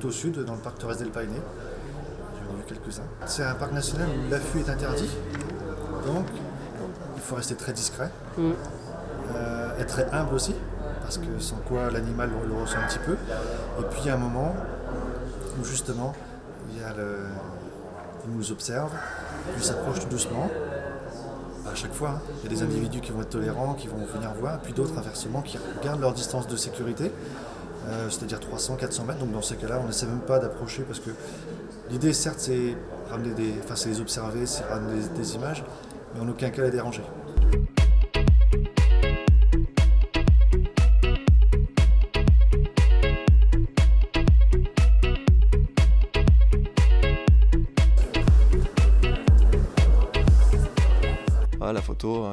tout au sud, dans le parc Torres del Paine. J'en ai vu quelques-uns. C'est un parc national où l'affût est interdit, donc il faut rester très discret, être très humble aussi, parce que sans quoi l'animal le ressent un petit peu. Et puis il y a un moment où justement il nous observe, il s'approche tout doucement. À chaque fois, hein. Il y a des individus qui vont être tolérants, qui vont venir voir, puis d'autres inversement qui gardent leur distance de sécurité, c'est-à-dire 300-400 mètres. Donc dans ces cas-là, on n'essaie même pas d'approcher parce que l'idée, certes, c'est c'est les observer, c'est ramener des images, mais en aucun cas les déranger. Ah, la photo,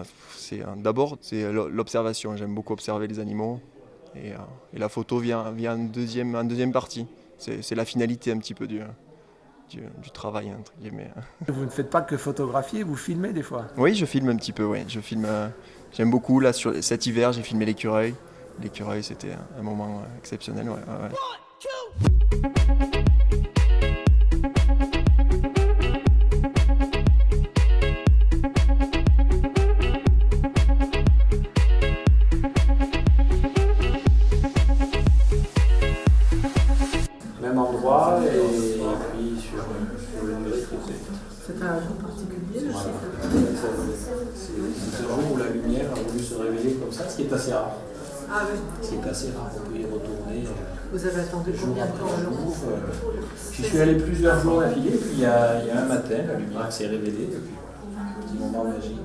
d'abord c'est l'observation. J'aime beaucoup observer les animaux et la photo vient en deuxième partie. C'est la finalité un petit peu du travail, entre guillemets. Vous ne faites pas que photographier, vous filmez des fois? Oui, je filme un petit peu, oui. J'aime beaucoup. Là, cet hiver, j'ai filmé l'écureuil. L'écureuil, c'était un moment exceptionnel. Ouais. Même endroit et puis sur une durée très courte. C'est un jour particulier, le Voilà. chiffre. C'est le jour où la lumière a voulu se révéler comme ça, ce qui est assez rare. Ah oui. Ce qui est assez rare, on peut y retourner Vous avez attendu jour combien de temps après alors? jour. J'y suis allé plusieurs jours d'affilée, puis il y a un matin, la lumière s'est révélée, et puis un petit moment magique.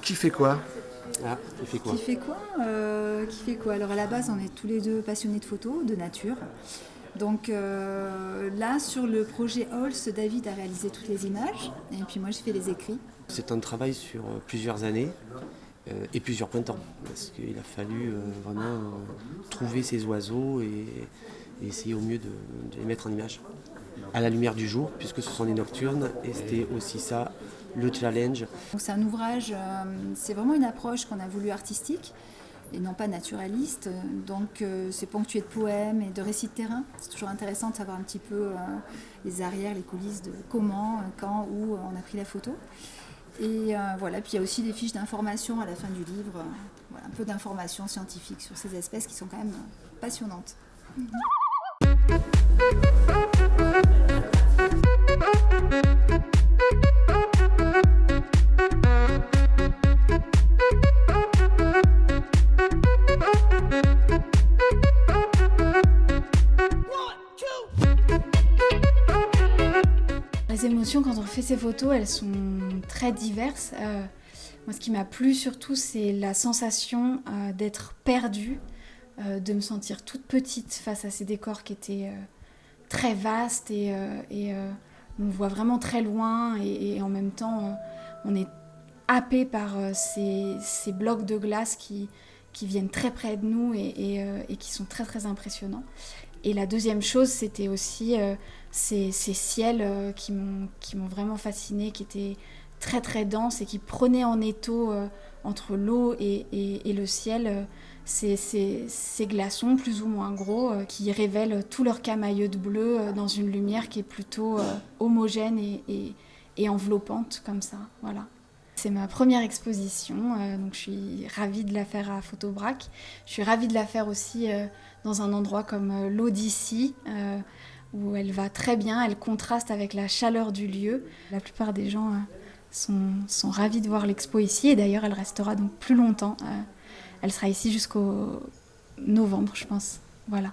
Qui fait quoi? Ah, il fait quoi? Qui fait quoi? Alors à la base, on est tous les deux passionnés de photos, de nature. Donc là, sur le projet Holz, David a réalisé toutes les images et puis moi, j'ai fait les écrits. C'est un travail sur plusieurs années et plusieurs printemps, parce qu'il a fallu vraiment trouver ces oiseaux et essayer au mieux de les mettre en image à la lumière du jour, puisque ce sont des nocturnes, et c'était aussi ça le challenge. Donc c'est un ouvrage, c'est vraiment une approche qu'on a voulu artistique et non pas naturaliste. Donc c'est ponctué de poèmes et de récits de terrain. C'est toujours intéressant de savoir un petit peu les arrières, les coulisses de comment, quand, où on a pris la photo. Et voilà, puis il y a aussi des fiches d'information à la fin du livre, voilà, un peu d'informations scientifiques sur ces espèces qui sont quand même passionnantes. Les émotions quand on fait ces photos, elles sont très diverses. Moi, ce qui m'a plu surtout, c'est la sensation d'être perdue, de me sentir toute petite face à ces décors qui étaient très vastes et on voit vraiment très loin et en même temps, on est happé par ces blocs de glace qui viennent très près de nous et qui sont très très impressionnants. Et la deuxième chose, c'était aussi ces ciels qui m'ont vraiment fascinée, qui étaient très très denses et qui prenaient en étau entre l'eau et le ciel ces glaçons plus ou moins gros qui révèlent tout leur camailleux de bleu dans une lumière qui est plutôt homogène et enveloppante comme ça. Voilà. C'est ma première exposition, donc je suis ravie de la faire à Photobrac. Je suis ravie de la faire aussi dans un endroit comme l'Odyssée, où elle va très bien, elle contraste avec la chaleur du lieu. La plupart des gens sont ravis de voir l'expo ici, et d'ailleurs elle restera donc plus longtemps. Elle sera ici jusqu'au novembre, je pense. Voilà.